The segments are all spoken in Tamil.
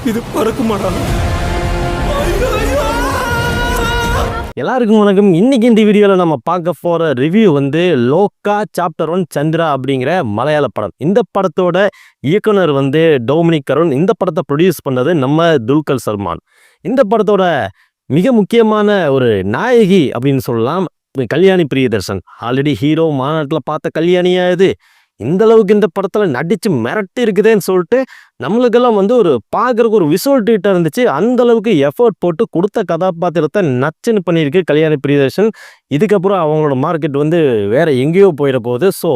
இது பறக்குமாடா? எல்லாருக்கும் வணக்கம். இன்னைக்கு இந்த வீடியோவில் நம்ம பார்க்க போகிற ரிவ்யூ வந்து லோகா சாப்டர் 1 சந்திரா அப்படிங்கிற மலையாள படம். இந்த படத்தோட இயக்குனர் வந்து டொமினிக் கருண். இந்த படத்தை ப்ரொடியூஸ் பண்ணது நம்ம துல்கர் சல்மான். இந்த படத்தோட மிக முக்கியமான ஒரு நாயகி அப்படின்னு சொல்லலாம் கல்யாணி பிரியதர்ஷன். ஆல்ரெடி ஹீரோ மாநாட்டில் பார்த்த கல்யாணியா இது. இந்த அளவுக்கு இந்த படத்தில் நடித்து மிரட்டி இருக்குதுன்னு சொல்லிட்டு நம்மளுக்கெல்லாம் வந்து ஒரு பார்க்குறக்கு ஒரு விசுவல் ட்ரீட்டாக இருந்துச்சு. அந்த அளவுக்கு எஃபர்ட் போட்டு கொடுத்த கதாபாத்திரத்தை நச்சுன்னு பண்ணியிருக்கு கல்யாணி பிரியதர்ஷன். இதுக்கப்புறம் அவங்களோட மார்க்கெட் வந்து வேற எங்கேயோ போயிட போகுது. ஸோ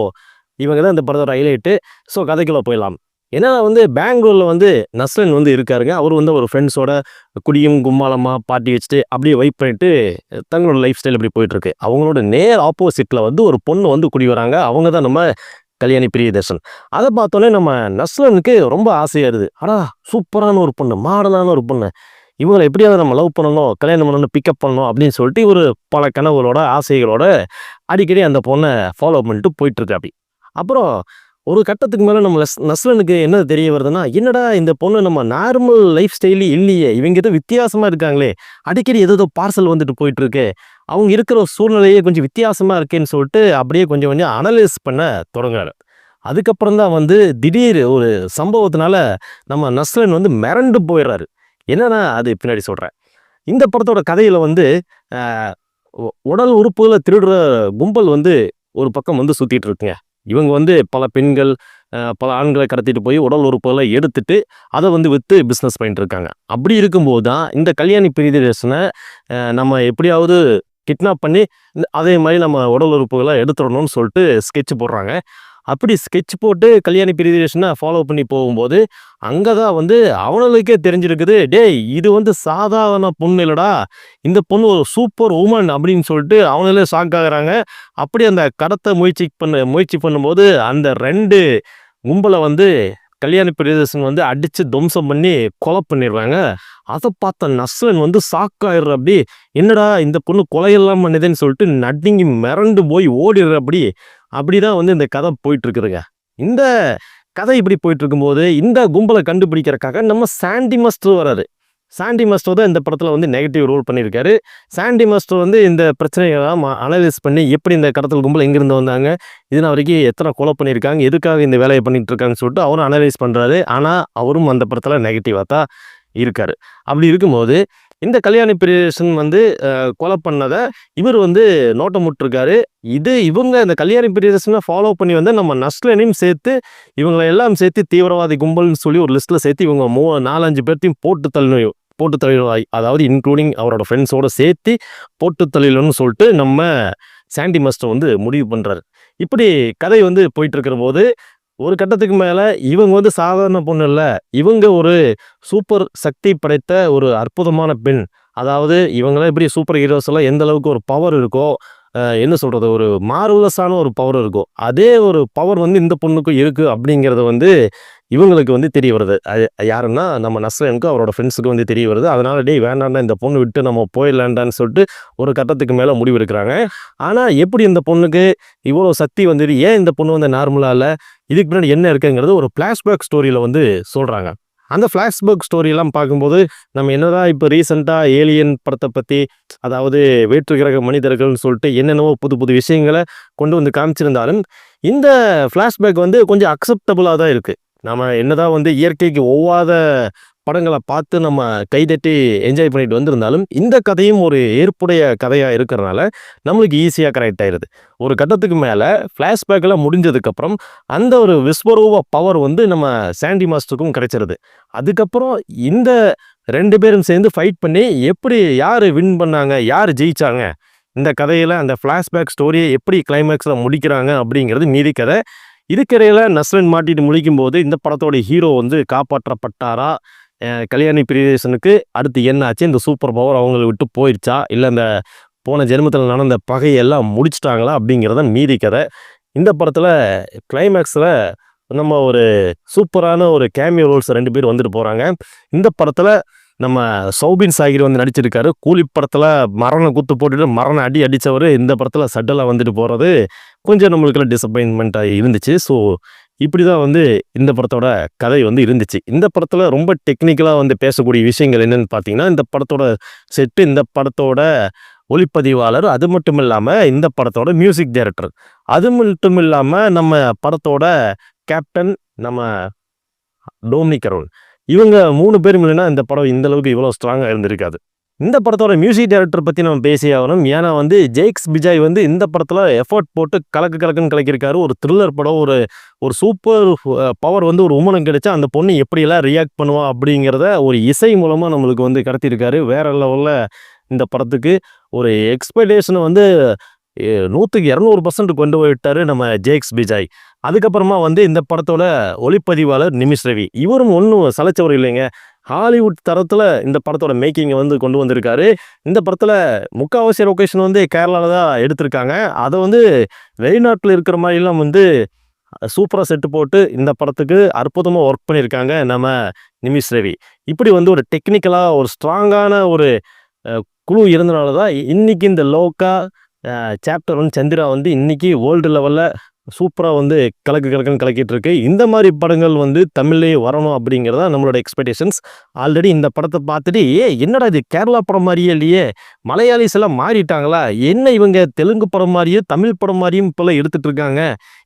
இவங்க தான் இந்த படத்தோட ஹைலைட்டு. ஸோ கதைக்குள்ளே போயிடலாம். ஏன்னா வந்து பெங்களூரில் வந்து நஸ்ரன் வந்து இருக்காருங்க. அவர் வந்து ஒரு ஃப்ரெண்ட்ஸோட குடியும் கும்மாளமாக பார்ட்டி வச்சுட்டு அப்படியே வைப் பண்ணிட்டு தங்களோட லைஃப் ஸ்டைல் இப்படி போயிட்டுருக்கு. அவங்களோட நேர் ஆப்போசிட்டில் வந்து ஒரு பொண்ணு வந்து குடி வராங்க. அவங்க தான் நம்ம கல்யாணி பிரியதர்ஷன். அதை பார்த்தோன்னே நம்ம நஸ்ரனுக்கு ரொம்ப ஆசையாயிருது. சூப்பரான ஒரு பொண்ணு, மாடலான ஒரு பொண்ணு, இவங்களை எப்படியாவது நம்ம லவ் பண்ணணும், கல்யாணம் பண்ணணும், பிக்கப் பண்ணணும் அப்படின்னு சொல்லிட்டு ஒரு பல கனவுகளோட ஆசைகளோட அடிக்கடி அந்த பொண்ணை ஃபாலோ பண்ணிட்டு போயிட்டுருக்கு. அப்படி அப்புறம் ஒரு கட்டத்துக்கு மேலே நம்ம நஸ்ரனுக்கு என்ன தெரிய வருதுன்னா, என்னடா இந்த பொண்ணு நம்ம நார்மல் லைஃப் ஸ்டைலு இல்லையே, இவங்க ஏதோ வித்தியாசமாக இருக்காங்களே, அடிக்கடி ஏதோ பார்சல் வந்துட்டு போயிட்டுருக்கு, அவங்க இருக்கிற சூழ்நிலையே கொஞ்சம் வித்தியாசமாக இருக்கேன்னு சொல்லிட்டு அப்படியே கொஞ்சம் கொஞ்சம் அனலைஸ் பண்ண தொடங்குறாரு. அதுக்கப்புறம் தான் வந்து திடீர் ஒரு சம்பவத்தினால நம்ம நஸ்ரன் வந்து மிரண்டு போயிடுறாரு. என்னன்னா அது பின்னாடி சொல்கிறேன். இந்த படத்தோட கதையில் வந்து உடல் உறுப்புகளை திருடுற கும்பல் வந்து ஒரு பக்கம் வந்து சுற்றிட்டு இருக்குங்க. இவங்க வந்து பல பெண்கள் பல ஆண்களை கடத்திட்டு போய் உடல் உறுப்புகளை எடுத்துட்டு அதை வந்து விற்று பிஸ்னஸ் பண்ணிட்டு இருக்காங்க. அப்படி இருக்கும்போது தான் இந்த கல்யாணி பிரியதர்ஷனை நம்ம எப்படியாவது கிட்னாப் பண்ணி அதே மாதிரி நம்ம உடல் உறுப்புகளை எடுத்துடணும்னு சொல்லிட்டு ஸ்கெட்ச் போடுறாங்க. அப்படி ஸ்கெட்ச் போட்டு கல்யாணி பிரியதர்ஷனை ஃபாலோ பண்ணி போகும்போது அங்கே தான் வந்து அவனுக்கே தெரிஞ்சிருக்குது, டேய் இது வந்து சாதாரண பொண்ணு இல்லைடா, இந்த பொண்ணு ஒரு சூப்பர் உமன் அப்படின்னு சொல்லிட்டு அவங்களே ஷாக் ஆகுறாங்க. அப்படி அந்த கடத்தை முயற்சி பண்ணும்போது அந்த 2 கும்பலை வந்து கல்யாணி பிரியதர்ஷன் வந்து அடித்து துவம்சம் பண்ணி கொலை பண்ணிடுறாங்க. அதை பார்த்த நஸ்ரன் வந்து ஷாக்காயிடுற. அப்படி என்னடா இந்த பொண்ணு கொலையெல்லாம் பண்ணுதுன்னு சொல்லிட்டு நடுங்கி மிரண்டு போய் ஓடிடுற. அப்படிதான் வந்து இந்த கதை போயிட்டு இருக்குதுங்க. இந்த கதை இப்படி போயிட்டு இருக்கும்போது இந்த கும்பலை கண்டுபிடிக்கிறதுக்காக நம்ம சாண்டி மாஸ்டர் வராரு. சாண்டி மாஸ்டர் தான் இந்த படத்தில் வந்து நெகட்டிவ் ரோல் பண்ணியிருக்காரு. சாண்டி மாஸ்டர் வந்து இந்த பிரச்சனையெல்லாம் அனலைஸ் பண்ணி எப்படி இந்த கடத்தல் கும்பல் எங்கேருந்து வந்தாங்க, இதனால் வரைக்கும் எத்தனை கொலை பண்ணியிருக்காங்க, எதுக்காக இந்த வேலையை பண்ணிட்டு இருக்காங்கன்னு சொல்லிட்டு அவரும் அனலைஸ் பண்ணுறாரு. ஆனால் அவரும் அந்த படத்தில் நெகட்டிவாக தான் இருக்கார். அப்படி இருக்கும்போது இந்த கல்யாணி பிரியதர்ஷன் வந்து கொலை பண்ணதை இவர் வந்து நோட்டமுட்டிருக்காரு. இவங்க இந்த கல்யாணி பிரியதர்ஷனை ஃபாலோ பண்ணி வந்து நம்ம நஸ்ரனையும் சேர்த்து இவங்களை எல்லாம் சேர்த்து தீவிரவாதி கும்பல்னு சொல்லி ஒரு லிஸ்ட்டில் சேர்த்து இவங்க 4-5 பேர்த்தையும் போட்டு தள்ளிடுவாய், அதாவது இன்க்ளூடிங் அவரோட ஃப்ரெண்ட்ஸோடு சேர்த்து போட்டு தள்ளிடணும்னு சொல்லிட்டு நம்ம சாண்டி மாஸ்டர் வந்து முடிவு பண்ணுறாரு. இப்படி கதை வந்து போயிட்டுருக்கிற போது ஒரு கட்டத்துக்கு மேலே இவங்க வந்து சாதாரண பொண்ணு இல்லை, இவங்க ஒரு சூப்பர் சக்தி படைத்த ஒரு அற்புதமான பெண். அதாவது இவங்களாம் எப்படி சூப்பர் ஹீரோஸ் எல்லாம் எந்த அளவுக்கு ஒரு பவர் இருக்கோ, என்ன சொல்கிறது, ஒரு மார்வலஸான ஒரு பவர் இருக்கும், அதே ஒரு பவர் வந்து இந்த பொண்ணுக்கும் இருக்குது அப்படிங்கிறது வந்து இவங்களுக்கு வந்து தெரிய வருது. அது யாருன்னா நம்ம நஸ்ரனுக்கும் அவரோட ஃப்ரெண்ட்ஸுக்கும் வந்து தெரிய வருது. அதனால் டேய் வேண்டாண்டா, இந்த பொண்ணு விட்டு நம்ம போயிடலாண்டான்னு சொல்லிட்டு ஒரு கட்டத்துக்கு மேலே முடிவு எடுக்கிறாங்க. ஆனால் எப்படி இந்த பொண்ணுக்கு இவ்வளோ சக்தி வந்துட்டு, ஏன் இந்த பொண்ணு வந்து நார்மலாக இல்லை, இதுக்கு பின்னாடி என்ன இருக்குங்கிறது ஒரு ஃப்ளாஷ்பேக் ஸ்டோரியில் வந்து சொல்கிறாங்க. அந்த ஃப்ளாஷ்பேக் ஸ்டோரியெல்லாம் பார்க்கும்போது நம்ம என்னதான் இப்போ ரீசெண்டாக ஏலியன் படத்தை பற்றி, அதாவது வேற்று கிரக மனிதர்கள்னு சொல்லிட்டு என்னென்னவோ புது விஷயங்களை கொண்டு வந்து காமிச்சிருந்தாலும் இந்த ஃப்ளாஷ்பேக் வந்து கொஞ்சம் அக்செப்டபுளாக தான் இருக்குது. நம்ம என்னதான் வந்து இயற்கைக்கு ஒவ்வாத படங்களை பார்த்து நம்ம கைதட்டி என்ஜாய் பண்ணிட்டு வந்திருந்தாலும் இந்த கதையும் ஒரு ஏற்புடைய கதையாக இருக்கிறனால நம்மளுக்கு ஈஸியாக கரெக்ட் ஆயிடுது. ஒரு கட்டத்துக்கு மேலே ஃப்ளாஷ்பேக்கெல்லாம் முடிஞ்சதுக்கப்புறம் அந்த ஒரு விஸ்வரூப பவர் வந்து நம்ம சாண்டி மாஸ்டருக்கும் கிடைச்சிருது. அதுக்கப்புறம் இந்த 2 பேரும் சேர்ந்து ஃபைட் பண்ணி எப்படி யார் வின் பண்ணாங்க, யார் ஜெயிச்சாங்க, இந்த கதையில் அந்த ஃப்ளாஷ்பேக் ஸ்டோரியை எப்படி கிளைமேக்ஸில் முடிக்கிறாங்க அப்படிங்கிறது மீதி கதை. இதுக்கிடையில் நஸ்ரன் மாட்டிட்டு முடிக்கும் போது இந்த படத்தோட ஹீரோ வந்து காப்பாற்றப்பட்டாரா, கல்யாணி பிரியதர்ஷனுக்கு அடுத்து என்ன ஆச்சு, இந்த சூப்பர் பவர் அவங்களை விட்டு போயிடுச்சா, இல்லை இந்த போன ஜென்மத்தில் நடந்த பகையெல்லாம் முடிச்சிட்டாங்களா அப்படிங்கிறத மீதி கதை. இந்த படத்தில் கிளைமேக்ஸில் நம்ம ஒரு சூப்பரான ஒரு கேமியோ ரோல்ஸ் 2 பேர் வந்துட்டு போகிறாங்க. இந்த படத்தில் நம்ம சௌபின் சாகிர் வந்து நடிச்சிருக்காரு. கூலி படத்தில் மரண குத்து போட்டுட்டு மரண அடித்தவர் இந்த படத்தில் சட்டலாக வந்துட்டு போகிறது கொஞ்சம் நம்மளுக்குலாம் டிசப்பாயின்மெண்ட்டாக இருந்துச்சு. ஸோ இப்படி தான் வந்து இந்த படத்தோட கதை வந்து இருந்துச்சு. இந்த படத்தில் ரொம்ப டெக்னிக்கலாக வந்து பேசக்கூடிய விஷயங்கள் என்னென்னு பார்த்தீங்கன்னா, இந்த படத்தோட செட்டு, இந்த படத்தோட ஒளிப்பதிவாளர், அது மட்டும் இல்லாமல் இந்த படத்தோட மியூசிக் டைரக்டர், அது மட்டும் இல்லாமல் நம்ம படத்தோட கேப்டன் நம்ம டோமினிக் கரோன், இவங்க 3 பேரும் இல்லைன்னா இந்த படம் இந்த அளவுக்கு இவ்வளோ ஸ்ட்ராங்காக இருந்திருக்காது. இந்த படத்தோட மியூசிக் டைரக்டர் பற்றி நம்ம பேசி ஆகணும். ஏன்னா வந்து ஜேக்ஸ் பிஜாய் வந்து இந்த படத்தில் எஃபர்ட் போட்டு கலக்குன்னு கலக்கியிருக்காரு. ஒரு த்ரில்லர் படம், ஒரு சூப்பர் பவர் வந்து ஒரு உமனுக்கு கிடைச்சா அந்த பொண்ணு எப்படியெல்லாம் ரியாக்ட் பண்ணுவா அப்படிங்கிறத ஒரு இசை மூலமாக நம்மளுக்கு வந்து கடத்தியிருக்காரு. வேற லெவலில் இந்த படத்துக்கு ஒரு எக்ஸ்பெக்டேஷனை வந்து 100க்கு 200% கொண்டு போயிட்டாரு நம்ம ஜேக்ஸ் பிஜாய். அதுக்கப்புறமா வந்து இந்த படத்தோட ஒளிப்பதிவாளர் நிமிஷ் ரவி, இவரும் ஒன்றும் சலைச்சவர் இல்லைங்க. ஹாலிவுட் தரத்தில் இந்த படத்தோட மேக்கிங்கை வந்து கொண்டு வந்திருக்காரு. இந்த படத்தில் முக்கால்வாசி லொக்கேஷன் வந்து கேரளாவில் தான் எடுத்திருக்காங்க. அதை வந்து வெளிநாட்டில் இருக்கிற மாதிரிலாம் வந்து சூப்பராக செட்டு போட்டு இந்த படத்துக்கு அற்புதமாக ஒர்க் பண்ணியிருக்காங்க நம்ம நிமிஷ் ரவி. இப்படி வந்து ஒரு டெக்னிக்கலாக ஒரு ஸ்ட்ராங்கான ஒரு குழு இருந்தனால தான் இன்றைக்கி இந்த லோக்கா சாப்டர் 1 சந்திரா வந்து இன்றைக்கி வேர்ல்டு லெவலில் சூப்பராக வந்து கலக்குன்னு கலக்கிட்டு இருக்கு. இந்த மாதிரி படங்கள் வந்து தமிழ்லேயே வரணும் அப்படிங்கிறதா நம்மளோட எக்ஸ்பெக்டேஷன்ஸ். ஆல்ரெடி இந்த படத்தை பார்த்துட்டு என்னடா இது கேரளா படம் மாதிரியே இல்லையே, மலையாளிஸ் எல்லாம் மாறிட்டாங்களா, என்ன இவங்க தெலுங்கு படம் மாதிரியும் தமிழ் படம் மாதிரியும் இப்போல்லாம் எடுத்துகிட்டு இருக்காங்க,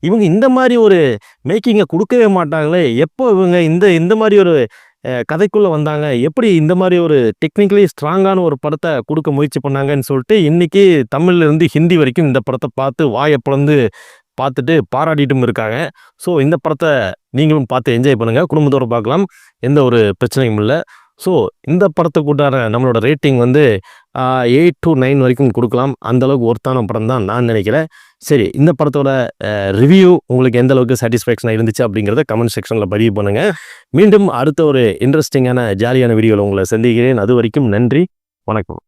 இவங்க இந்த மாதிரி ஒரு மேக்கிங்கை கொடுக்கவே மாட்டாங்களே, எப்போ இவங்க இந்த மாதிரி ஒரு கதைக்குள்ளே வந்தாங்க, எப்படி இந்த மாதிரி ஒரு டெக்னிக்கலி ஸ்ட்ராங்கான ஒரு படத்தை கொடுக்க முயற்சி பண்ணாங்கன்னு சொல்லிட்டு இன்றைக்கி தமிழ்லேருந்து ஹிந்தி வரைக்கும் இந்த படத்தை பார்த்து வாயை பிளந்து பார்த்துட்டு பாராட்டிட்டும் இருக்காங்க. ஸோ இந்த படத்தை நீங்களும் பார்த்து என்ஜாய் பண்ணுங்கள், குடும்பத்தோடு பார்க்கலாம், எந்த ஒரு பிரச்சனையும் இல்லை. ஸோ இந்த படத்துக்குண்டான நம்மளோட ரேட்டிங் வந்து 8 to 9 வரைக்கும் கொடுக்கலாம். அந்தளவுக்கு ஒர்த்தான படம் தான் நான் நினைக்கிறேன். சரி, இந்த படத்தோட ரிவ்யூ உங்களுக்கு எந்த அளவுக்கு சாட்டிஸ்ஃபேக்ஷனாக இருந்துச்சு அப்படிங்கிறத கமெண்ட் செக்ஷனில் பதிவு பண்ணுங்கள். மீண்டும் அடுத்த ஒரு இன்ட்ரெஸ்டிங்கான ஜாலியான வீடியோவில் உங்களை சந்திக்கிறேன். அது வரைக்கும் நன்றி, வணக்கம்.